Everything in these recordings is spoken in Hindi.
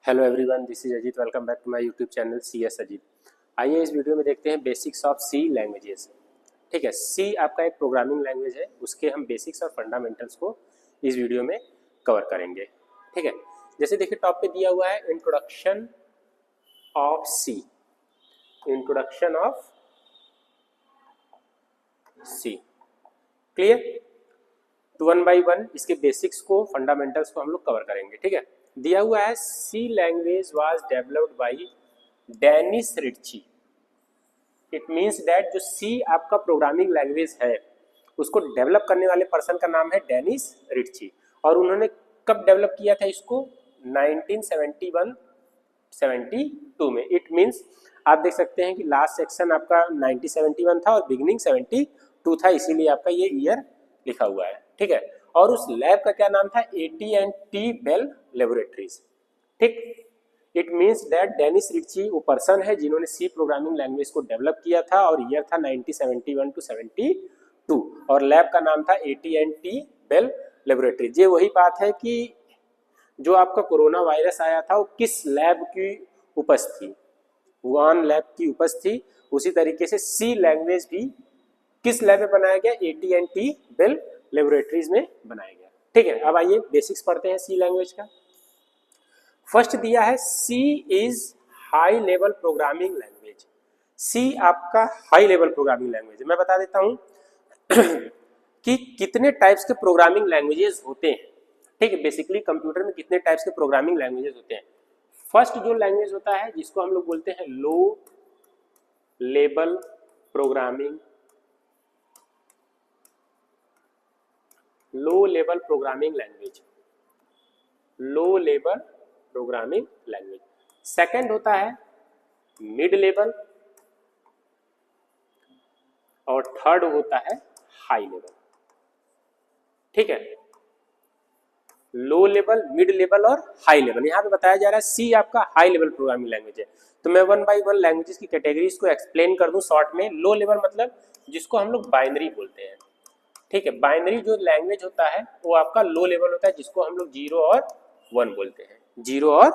Hello everyone, this is Ajit. Welcome back to my YouTube channel C S Ajit. आइए इस वीडियो में देखते हैं बेसिक्स ऑफ सी लैंग्वेजेस। ठीक है, सी आपका एक प्रोग्रामिंग लैंग्वेज है, उसके हम बेसिक्स और फंडामेंटल्स को इस वीडियो में कवर करेंगे। ठीक है, जैसे देखिए टॉप पे दिया हुआ है introduction of C. Introduction of C, clear. तो वन बाई वन इसके बेसिक्स को, फंडामेंटल्स को हम लोग कवर करेंगे। ठीक है, दिया हुआ है C language was developed by Dennis Ritchie. It means that जो सी आपका प्रोग्रामिंग लैंग्वेज है उसको डेवलप करने वाले पर्सन का नाम है डेनिस रिच्ची। और उन्होंने कब डेवलप किया था इसको? 1971-72 में। इट मीन्स आप देख सकते हैं कि लास्ट सेक्शन आपका 1971 था और बिगिनिंग 72 था, इसीलिए आपका ये ईयर लिखा हुआ है। ठीक है, और उस लैब का क्या नाम था? AT&T Bell Laboratories. ठीक, it means that Dennis Ritchie वो पर्सन है जिन्होंने सी प्रोग्रामिंग लैंग्वेज को डेवलप किया था और ईयर था 1971-72 और लैब का नाम था AT&T बेल लेबोरेटरीज। ये वही बात है कि जो आपका कोरोना वायरस आया था वो किस लैब की उपज थी? वुहान लैब की उपज थी। उसी तरीके से सी लैंग्वेज भी किस लैब में बनाया गया? AT&T बेल लेबोरेटरीज में बनाया गया। ठीक है, अब आइए बेसिक्स पढ़ते हैं सी लैंग्वेज का। फर्स्ट दिया है C is high level programming language. C आपका हाई लेवल प्रोग्रामिंग लैंग्वेज है। मैं बता देता हूं कि कितने टाइप्स के प्रोग्रामिंग लैंग्वेजेस होते हैं। ठीक है, बेसिकली कंप्यूटर में कितने टाइप्स के प्रोग्रामिंग लैंग्वेजेस होते हैं। फर्स्ट जो लैंग्वेज होता है जिसको हम लोग बोलते हैं low level programming, low level programming language, low level programming language. Second होता है मिड लेवल और थर्ड होता है हाई लेवल। ठीक है, लो लेवल, मिड लेवल और हाई लेवल। यहां पे बताया जा रहा है सी आपका हाई लेवल प्रोग्रामिंग लैंग्वेज है। तो मैं वन बाय वन लैंग्वेजेस की कैटेगरीज को एक्सप्लेन कर दूं शॉर्ट में। लो लेवल मतलब जिसको हम लोग बाइनरी बोलते हैं। ठीक है, बाइनरी जो लैंग्वेज होता है वो आपका लो लेवल होता है, जिसको हम लोग 0 और 1 बोलते हैं। 0 और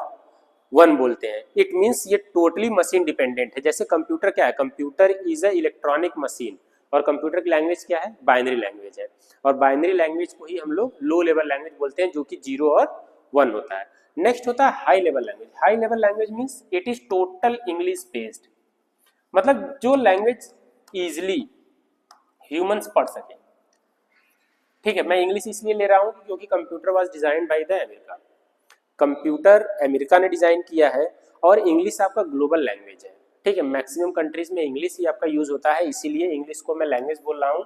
1 बोलते हैं। इट मीन्स ये टोटली मशीन डिपेंडेंट है। जैसे कंप्यूटर क्या है? Computer is a electronic machine और कंप्यूटर की लैंग्वेज क्या है? बाइनरी लैंग्वेज है। और बाइनरी लैंग्वेज को ही हम लोग लो लेवल लैंग्वेज बोलते हैं, जो कि 0 और 1 होता है। नेक्स्ट होता है high level language. High level language means it is total English based, मतलब जो लैंग्वेज इजिली ह्यूमंस पढ़ सके। ठीक है, मैं इंग्लिश इसलिए ले रहा हूँ क्योंकि computer was design by the America. Computer America ने डिजाइन किया है और इंग्लिश आपका ग्लोबल लैंग्वेज है। ठीक है, मैक्सिमम कंट्रीज में इंग्लिश ही आपका यूज होता है, इसीलिए इंग्लिश को मैं लैंग्वेज बोल रहा हूँ।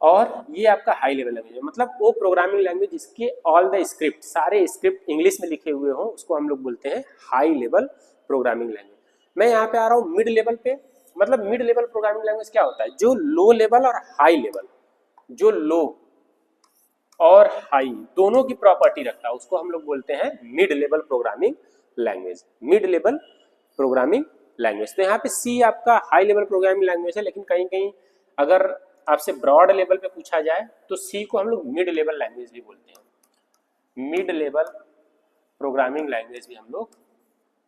और ये आपका हाई लेवल लैंग्वेज है, मतलब वो प्रोग्रामिंग लैंग्वेज जिसके ऑल द स्क्रिप्ट, सारे स्क्रिप्ट इंग्लिश में लिखे हुए हों, उसको हम लोग बोलते हैं हाई लेवल प्रोग्रामिंग लैंग्वेज। मैं यहाँ पे आ रहा हूँ मिड लेवल पे। मतलब मिड लेवल प्रोग्रामिंग लैंग्वेज क्या होता है? जो लो लेवल और हाई लेवल, जो लो और हाई दोनों की प्रॉपर्टी रखता है, उसको हम लोग बोलते हैं mid level programming language. Mid level programming language. तो यहाँ पे सी आपका हाई लेवल प्रोग्रामिंग लैंग्वेज है, लेकिन कहीं कहीं अगर आपसे ब्रॉड लेवल पे पूछा जाए तो सी को हम लोग मिड लेवल लैंग्वेज भी बोलते हैं। मिड लेवल प्रोग्रामिंग लैंग्वेज भी हम लोग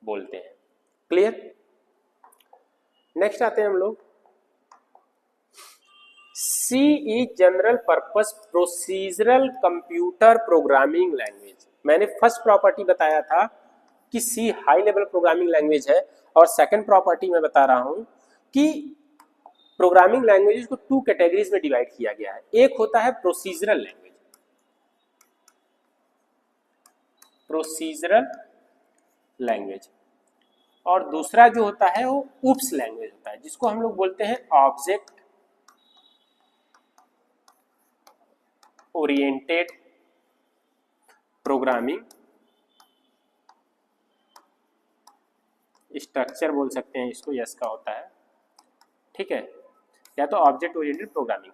बोलते हैं। क्लियर। नेक्स्ट आते हैं हम लोग C is general purpose procedural computer programming language. मैंने फर्स्ट प्रॉपर्टी बताया था कि C high level programming language है, और सेकंड प्रॉपर्टी मैं बता रहा हूं कि प्रोग्रामिंग लैंग्वेजेस को 2 कैटेगरीज में डिवाइड किया गया है। एक होता है प्रोसीजरल लैंग्वेज, प्रोसीजरल लैंग्वेज, और दूसरा जो होता है वो ऊप्स लैंग्वेज होता है, जिसको हम लोग बोलते हैं ऑब्जेक्ट ओरिएंटेड प्रोग्रामिंग स्ट्रक्चर बोल सकते हैं इसको, यस का होता है। ठीक है, या तो ऑब्जेक्ट ओरिएंटेड प्रोग्रामिंग।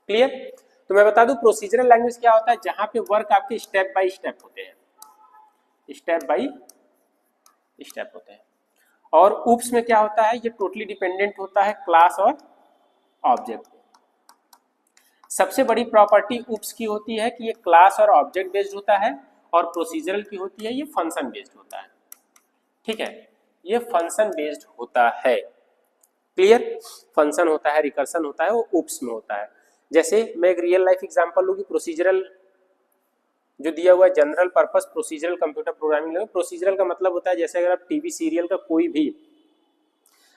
क्लियर। तो मैं बता दूं प्रोसीजरल लैंग्वेज क्या होता है? जहां पे वर्क आपके स्टेप बाय स्टेप होते हैं, स्टेप बाय स्टेप होते हैं। और ऊप्स में क्या होता है? ये टोटली डिपेंडेंट होता है क्लास और ऑब्जेक्ट। सबसे बड़ी प्रॉपर्टी ऊप्स की होती है कि ये क्लास और ऑब्जेक्ट बेस्ड होता है, और प्रोसीजरल की होती है ये फंक्शन बेस्ड होता है। ठीक है, ये फंक्शन बेस्ड होता है। क्लियर, फंक्शन होता है, रिकर्सन होता है, वो उप्स में होता है। जैसे मैं एक रियल लाइफ एग्जांपल लूँगी, प्रोसीजरल जो दिया हुआ है general purpose procedural computer programming language. Procedural का मतलब होता है जैसे अगर आप टीवी सीरियल का कोई भी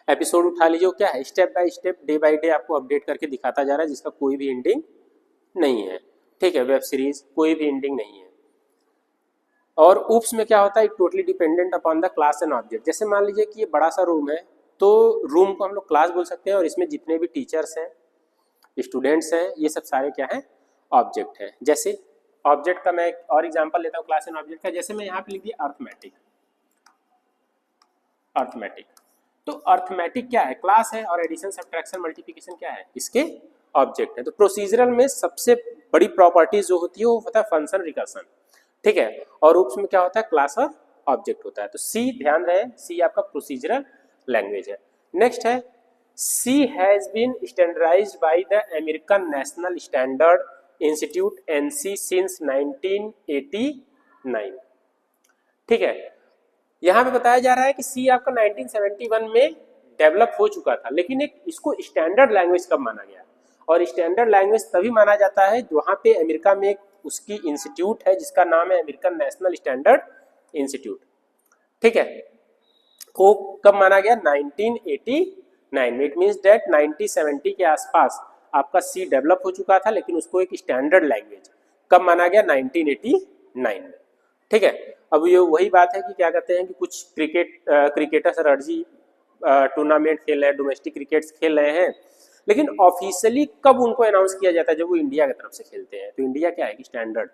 एपिसोड उठा लीजिए, वो क्या है, step by step day by day आपको अपडेट करके दिखाता जा रहा है, जिसका कोई भी एंडिंग नहीं है। ठीक है, वेब सीरीज कोई भी एंडिंग नहीं है। और उप्स में क्या होता है, totally dependent upon the class and object. जैसे मान लीजिए कि ये बड़ा सा रूम है, तो रूम को हम लोग क्लास बोल सकते हैं, और इसमें जितने भी टीचर्स हैं, स्टूडेंट्स हैं, ये सब सारे क्या है, ऑब्जेक्ट है। जैसे ऑब्जेक्ट का मैं एक और एग्जांपल लेता हूँ क्लास एंड ऑब्जेक्ट का। जैसे मैं यहाँ पे लिख दिया अर्थमेटिक। अर्थमेटिक, तो अर्थमेटिक क्या है, क्लास है, और एडिशन सब्ट्रैक्शन मल्टीप्लिकेशन क्या है, इसके ऑब्जेक्ट है। तो प्रोसीजरल में सबसे बड़ी प्रॉपर्टीज जो होती है वो होता है फंक्शन रिकर्सन। ठीक है, और उप्स में क्या होता है, क्लास और ऑब्जेक्ट होता है। तो सी ध्यान रहे, सी आपका प्रोसीजरल लैंग्वेज है। नेक्स्ट है, C has been standardized by the American National Standard Institute ANSI since 1989। ठीक है, यहाँ पे बताया जा रहा है कि सी आपका 1971 में डेवलप हो चुका था, लेकिन एक इसको स्टैंडर्ड लैंग्वेज कब माना गया, और स्टैंडर्ड लैंग्वेज तभी माना जाता है वहाँ पे अमेरिका में एक उसकी इंस्टीट्यूट है जिसका नाम है अमेरिकन नेशनल स्टैंडर्ड इंस्टीट्यूट। ठीक है, वो कब माना गया, 1989 में। इट मीन्स डेट 1970 के आसपास आपका सी डेवलप हो चुका था, लेकिन उसको एक स्टैंडर्ड लैंग्वेज कब माना गया, 1989 में। ठीक है, अब ये वही बात है कि क्या कहते हैं कि कुछ क्रिकेटर्स रणजी टूर्नामेंट खेल रहे हैं, डोमेस्टिक क्रिकेट खेल रहे हैं, लेकिन ऑफिशियली कब उनको अनाउंस किया जाता है, जब वो इंडिया की तरफ से खेलते हैं। तो इंडिया क्या है कि स्टैंडर्ड।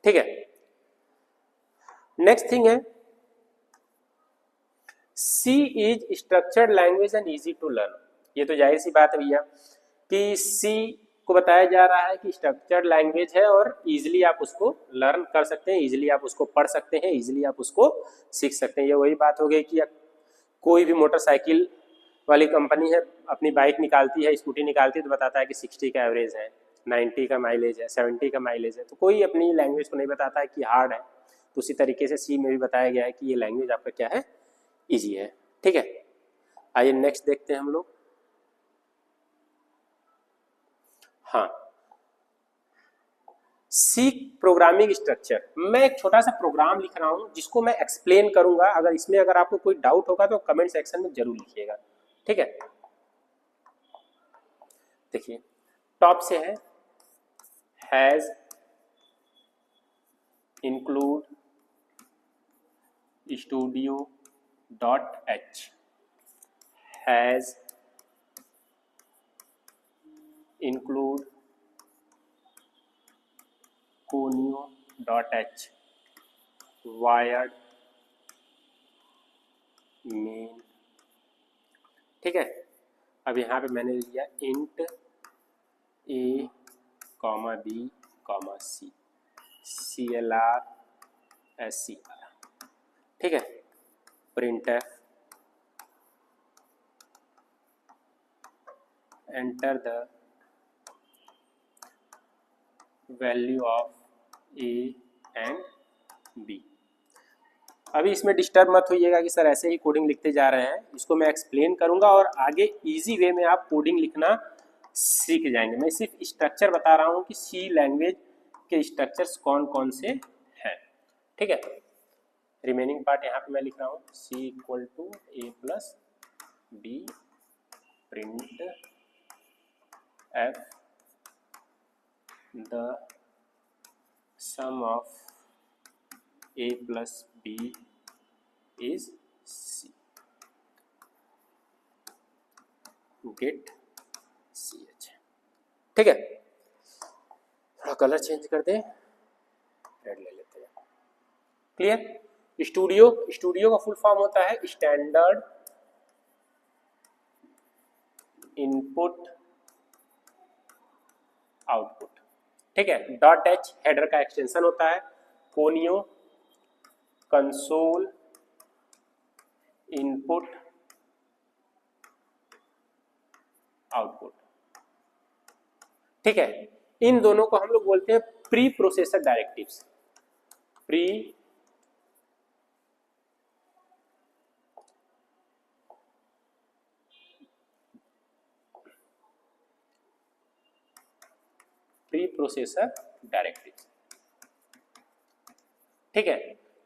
ठीक है, नेक्स्ट थिंग है, C is structured language and easy to learn. ये तो जाहिर सी बात है भैया कि सी को बताया जा रहा है कि स्ट्रक्चर्ड लैंग्वेज है और इजीली आप उसको लर्न कर सकते हैं, इजीली आप उसको पढ़ सकते हैं, इजीली आप उसको सीख सकते हैं। ये वही बात हो गई कि कोई भी मोटरसाइकिल वाली कंपनी है, अपनी बाइक निकालती है, स्कूटी निकालती है, तो बताता है कि 60 का एवरेज है, 90 का माइलेज है, 70 का माइलेज है। तो कोई अपनी लैंग्वेज को नहीं बताता है कि हार्ड है। तो उसी तरीके से सी में भी बताया गया है कि ये लैंग्वेज आपका क्या है, ईजी है। ठीक है, आइए नेक्स्ट देखते हैं हम लोग। हाँ, सी प्रोग्रामिंग स्ट्रक्चर। मैं एक छोटा सा प्रोग्राम लिख रहा हूं जिसको मैं एक्सप्लेन करूंगा। अगर इसमें अगर आपको कोई डाउट होगा तो कमेंट सेक्शन में जरूर लिखिएगा। ठीक है, देखिए टॉप से है, hash include stdio dot h, hash include conio dot h, void main. ठीक है, अब यहाँ पे मैंने लिया int A comma B comma C, CLR SCR। ठीक है, printf enter the value of A and B. अभी इसमें डिस्टर्ब मत होइएगा कि सर ऐसे ही कोडिंग लिखते जा रहे हैं, इसको मैं एक्सप्लेन करूंगा और आगे इजी वे में आप कोडिंग लिखना सीख जाएंगे। मैं सिर्फ स्ट्रक्चर बता रहा हूँ कि सी लैंग्वेज के स्ट्रक्चर्स कौन कौन से हैं। ठीक है, रिमेनिंग पार्ट यहाँ पे मैं लिख रहा हूँ, C equal to A plus B printf the sum of A plus B is C, get C H. ठीक है, थोड़ा कलर चेंज कर दें, रेड ले लेते हैं। क्लियर, स्टूडियो का फुल फॉर्म होता है स्टैंडर्ड इनपुट आउटपुट। ठीक है, डॉट एच हेडर का एक्सटेंशन होता है, कोनियो कंसोल इनपुट आउटपुट। ठीक है, इन दोनों को हम लोग बोलते हैं pre processor directives. Pre processor directive. ठीक है,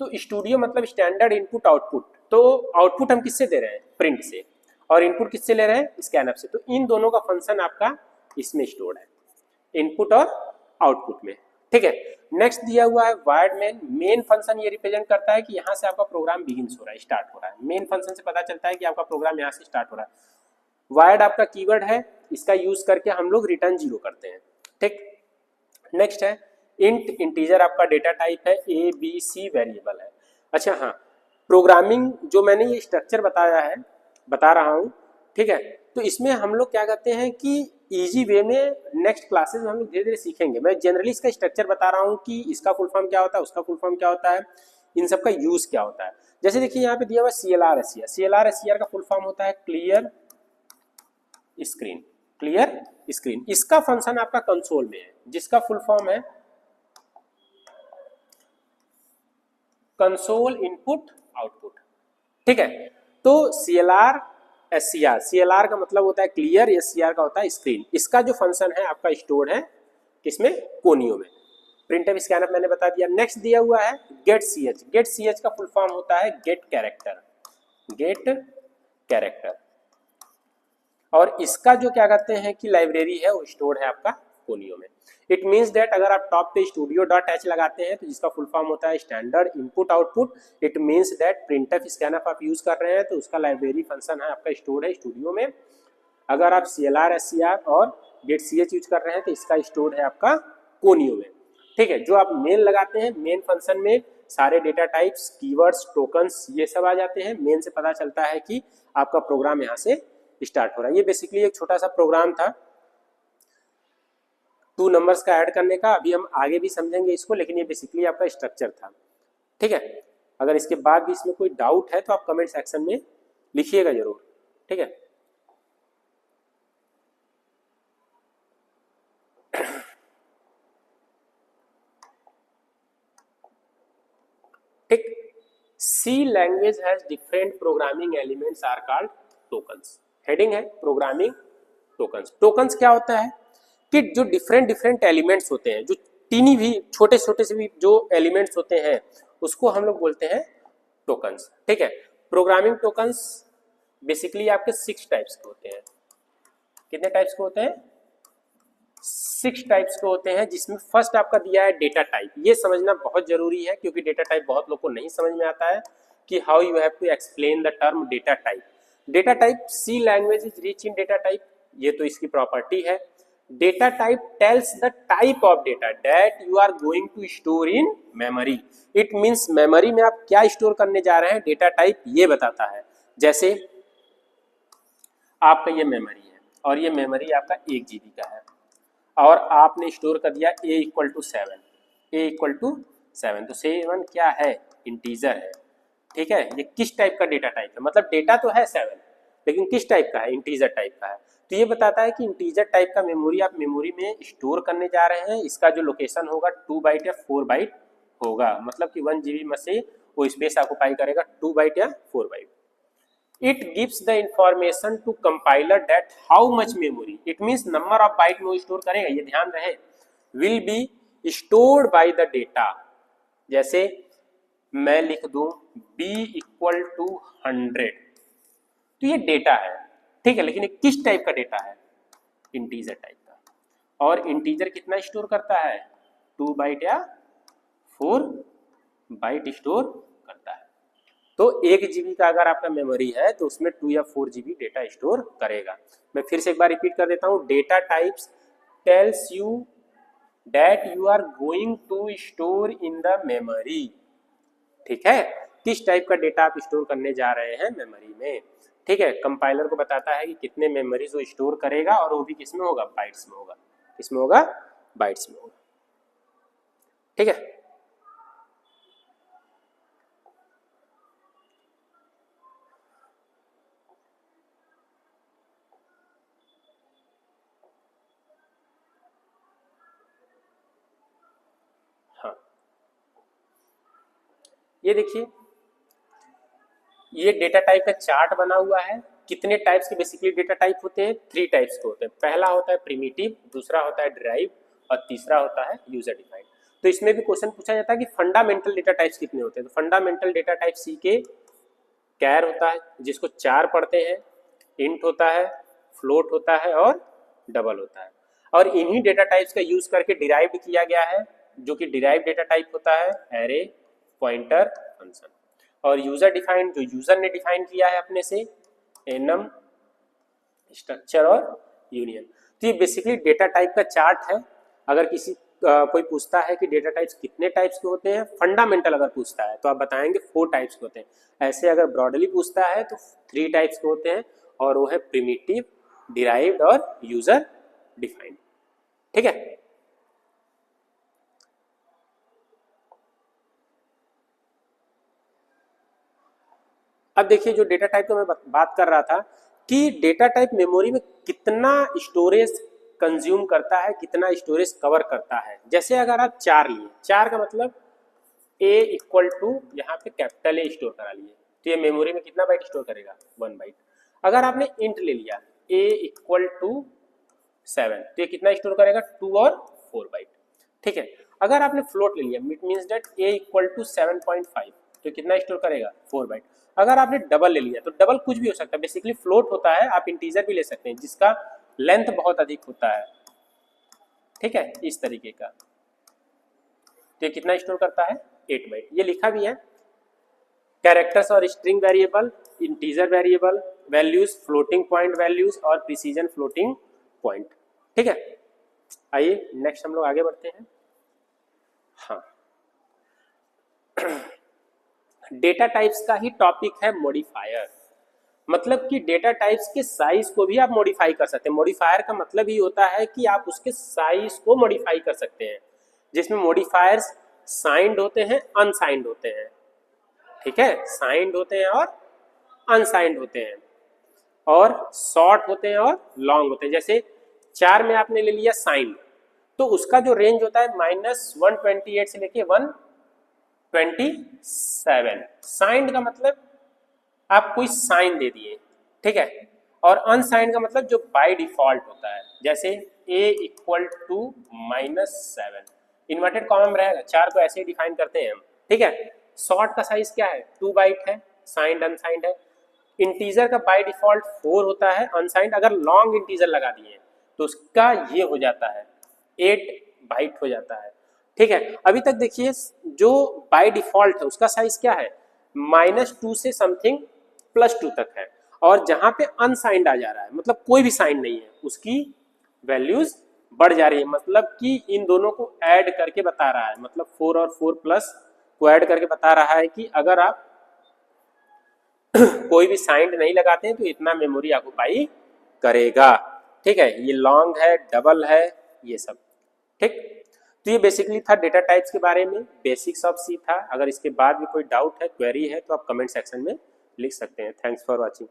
तो स्टूडियो मतलब स्टैंडर्ड इनपुट आउटपुट। तो आउटपुट हम किससे दे रहे हैं? प्रिंट से। और इनपुट किससे ले रहे हैं? स्कैनअप से। तो इन दोनों का फंक्शन आपका इसमें स्टोर्ड है, इनपुट और आउटपुट में। ठीक है, नेक्स्ट दिया हुआ है वायर्ड मेन। मेन फंक्शन ये रिप्रेजेंट करता है कि यहाँ से आपका प्रोग्राम बिगिंस हो रहा है, स्टार्ट हो रहा है। मेन फंक्शन से पता चलता है कि आपका प्रोग्राम यहाँ से स्टार्ट हो रहा है। वायर्ड आपका कीवर्ड है, इसका यूज करके हम लोग रिटर्न 0 करते हैं। ठीक, नेक्स्ट है इंट। इंटीजर आपका डेटा टाइप है, ए बी सी वेरिएबल है। अच्छा हाँ, प्रोग्रामिंग जो मैंने ये स्ट्रक्चर बताया है, बता रहा हूँ, ठीक है, तो इसमें हम लोग क्या करते हैं कि इजी वे में नेक्स्ट क्लासेस में हम लोग धीरे धीरे सीखेंगे। मैं जनरली इसका स्ट्रक्चर बता रहा हूँ कि इसका फुल फॉर्म क्या होता है, उसका फुल फॉर्म क्या होता है, इन सब का यूज क्या होता है। जैसे देखिए यहाँ पे दिया हुआ CLR SCR। CLR SCR का फुल फॉर्म होता है क्लियर स्क्रीन। क्लियर स्क्रीन, इसका फंक्शन आपका कंसोल में है, जिसका फुल फॉर्म है कंसोल इनपुट आउटपुट। ठीक है, तो CLR SCR, CLR का मतलब होता है क्लियर, SCR का होता है स्क्रीन। इसका जो फंक्शन है आपका स्टोर है किसमें? कोनियो में। प्रिंटफ स्कैनअप मैंने बता दिया। नेक्स्ट दिया हुआ है गेट CH। गेट CH का फुल फॉर्म होता है गेट कैरेक्टर। गेट कैरेक्टर, और इसका जो क्या कहते हैं कि लाइब्रेरी है वो स्टोर है आपका कोनियो में। इट मीन्स दैट अगर आप टॉप पे studio.h लगाते हैं तो जिसका फुल फॉर्म होता है standard input output, it means that printf scanf आप यूज कर रहे हैं तो उसका लाइब्रेरी फंक्शन है आपका स्टोर है स्टूडियो में। अगर आप CLR SCR और गेट CH यूज कर रहे हैं तो इसका स्टोर है आपका कोनियो में। ठीक है, जो आप मेन लगाते हैं, मेन फंक्शन में सारे डेटा टाइप्स, कीवर्ड्स, टोकन्स ये सब आ जाते हैं। मेन से पता चलता है कि आपका प्रोग्राम यहाँ से स्टार्ट हो रहा है। ये बेसिकली एक छोटा सा प्रोग्राम था 2 नंबर्स का ऐड करने का। अभी हम आगे भी समझेंगे इसको, लेकिन ये बेसिकली आपका स्ट्रक्चर था। ठीक है, अगर इसके बाद भी इसमें कोई डाउट है तो आप कमेंट सेक्शन में लिखिएगा जरूर। ठीक है, ठीक। C language has different programming elements are called tokens. Heading है प्रोग्रामिंग टोकन्स। टोकन्स क्या होता है कि जो डिफरेंट डिफरेंट एलिमेंट्स होते हैं, जो टीनी भी छोटे छोटे से भी जो एलिमेंट्स होते हैं उसको हम लोग बोलते हैं टोकन्स। ठीक है, प्रोग्रामिंग टोकन्स बेसिकली आपके 6 टाइप्स के होते हैं। कितने टाइप्स के होते हैं? 6 टाइप्स के होते हैं, जिसमें फर्स्ट आपका दिया है डेटा टाइप। ये समझना बहुत जरूरी है क्योंकि डेटा टाइप बहुत लोग को नहीं समझ में आता है कि how you have to explain the term data type. Data type, C language is rich in data type, ये तो इसकी प्रॉपर्टी है। Data type tells the type of data that you are going to store in memory. It means memory में आप क्या स्टोर करने जा रहे हैं, डेटा टाइप ये बताता है। जैसे आपका ये मेमोरी है और ये मेमोरी आपका 1 GB का है और आपने स्टोर कर दिया a equal to 7। a equal to 7, तो 7 क्या है? इंटीजर है। ठीक है, ये किस टाइप का डेटा टाइप है? मतलब डेटा तो है 7 लेकिन किस टाइप का है? इंटीजर टाइप का है। तो ये बताता है कि इंटीजर टाइप का मेमोरी आप मेमोरी में स्टोर करने जा रहे हैं। इसका जो लोकेशन होगा 2 बाइट या 4 बाइट होगा, मतलब कि 1 GB में से वो स्पेस ऑक्युपाई करेगा 2 बाइट या 4 bite. It gives the information to compiler that how much memory, it means number of byte में स्टोर करेगा, ये ध्यान रहे, will be stored by the data। जैसे मैं लिख दूं b इक्वल टू 100, तो ये डेटा है। ठीक है, लेकिन ये किस टाइप का डेटा है? इंटीजर टाइप का। और इंटीजर कितना स्टोर करता है? 2 बाइट या 4 बाइट स्टोर करता है। तो 1 GB का अगर आपका मेमोरी है तो उसमें 2 या 4 GB डेटा स्टोर करेगा। मैं फिर से एक बार रिपीट कर देता हूँ, data types tells you that you are going to store in the memory. ठीक है, किस टाइप का डेटा आप स्टोर करने जा रहे हैं मेमोरी में। ठीक है, कंपाइलर को बताता है कि कितने मेमोरीज वो स्टोर करेगा और वो भी किस में होगा? बाइट्स में होगा। किसमें होगा? बाइट्स में होगा। ठीक है, हाँ ये देखिए, ये डेटा टाइप का चार्ट बना हुआ है। कितने टाइप्स के बेसिकली डेटा टाइप होते हैं? 3 टाइप्स के होते हैं। पहला होता है प्रिमिटिव, दूसरा होता है डिराइव और तीसरा होता है यूजर डिफाइंड। तो इसमें भी क्वेश्चन पूछा जाता है कि फंडामेंटल डेटा टाइप्स कितने होते हैं। तो फंडामेंटल डेटा टाइप सी के कैर होता है जिसको 4 पढ़ते हैं, इंट होता है, फ्लोट होता है और डबल होता है। और इन्हीं डेटा टाइप्स का यूज करके डिराइव्ड किया गया है, जो कि डिराइव डेटा टाइप होता है एरे, पॉइंटर, फंक्शन। और यूजर डिफाइंड जो यूजर ने डिफाइन किया है अपने से, एनम, स्ट्रक्चर और यूनियन। तो ये बेसिकली डेटा टाइप का चार्ट है। अगर किसी कोई पूछता है कि डेटा टाइप्स कितने टाइप्स के होते हैं, फंडामेंटल अगर पूछता है तो आप बताएंगे 4 टाइप्स के होते हैं। ऐसे अगर ब्रॉडली पूछता है तो 3 टाइप्स के होते हैं, और वो है प्रिमिटिव, डिराइव्ड और यूजर डिफाइंड। ठीक है। अब देखिए, जो डेटा टाइप का मैं बात कर रहा था कि डेटा टाइप मेमोरी में कितना स्टोरेज कंज्यूम करता है, कितना स्टोरेज कवर करता है। जैसे अगर आप 4 लिए, 4 का मतलब a इक्वल टू यहाँ पे कैपिटल A स्टोर करा लिए, तो ये मेमोरी में कितना बाइट स्टोर करेगा? 1 बाइट। अगर आपने इंट ले लिया a इक्वल टू 7, तो ये कितना स्टोर करेगा? 2 और 4 बाइट। ठीक है। अगर आपने फ्लोट ले लिया, it means that a equal to 7.5, तो कितना स्टोर करेगा? 4 बाइट। अगर आपने डबल ले लिया, तो डबल कुछ भी हो सकता है, बेसिकली फ्लोट होता है, आप इंटीजर भी ले सकते हैं जिसका लेंथ बहुत अधिक होता है। ठीक है, इस तरीके का। तो ये कितना स्टोर करता है? 8 बाइट। ये लिखा भी है, कैरेक्टर्स और string variable, integer variable, values, floating point values और प्रिसीजन फ्लोटिंग पॉइंट। ठीक है। आइए नेक्स्ट हम लोग आगे बढ़ते हैं। हाँ, डेटा टाइप्स का ही टॉपिक है मॉडिफायर। मतलब कि डेटा टाइप्स के साइज को भी आप मॉडिफाई कर सकते हैं। मॉडिफायर का मतलब ही होता है कि आप उसके साइज को मॉडिफाई कर सकते हैं, जिसमें मॉडिफायर्स साइंड होते हैं, अनसाइंड होते हैं। ठीक है, साइंड होते हैं और अनसाइंड होते हैं, और शॉर्ट होते हैं और लॉन्ग होते हैं। जैसे 4 में आपने ले लिया साइंड, तो उसका जो रेंज होता है -128 से लेके 127। साइंड का मतलब आप कोई साइन दे दिए। ठीक है। और अनसाइंड का मतलब जो बाय डिफॉल्ट होता है, जैसे a equal to -7, inverted comma में रहेगा। 4 को ऐसे ही डिफाइन करते हैं हम। ठीक है। शॉर्ट का साइज क्या है? 2 बाइट है, साइंड अनसाइंड है। इंटीजर का बाय डिफॉल्ट 4 होता है, अनसाइंड अगर लॉन्ग इंटीजर लगा दिए तो उसका ये हो जाता है 8 बाइट हो जाता है। ठीक है। अभी तक देखिए, जो बाय डिफॉल्ट है उसका साइज क्या है? -2 से समथिंग +2 तक है, और जहां पे अनसाइंड आ जा रहा है, मतलब कोई भी साइन नहीं है, उसकी वैल्यूज बढ़ जा रही है। मतलब कि इन दोनों को ऐड करके बता रहा है, मतलब 4 और 4 प्लस को ऐड करके बता रहा है कि अगर आप कोई भी साइंड नहीं लगाते हैं तो इतना मेमोरी ऑक्युपाई करेगा। ठीक है। ये लॉन्ग है, डबल है, ये सब। ठीक। तो ये बेसिकली था डेटा टाइप्स के बारे में, बेसिक्स ऑफ सी था। अगर इसके बाद भी कोई डाउट है, क्वेरी है, तो आप कमेंट सेक्शन में लिख सकते हैं। Thanks for watching.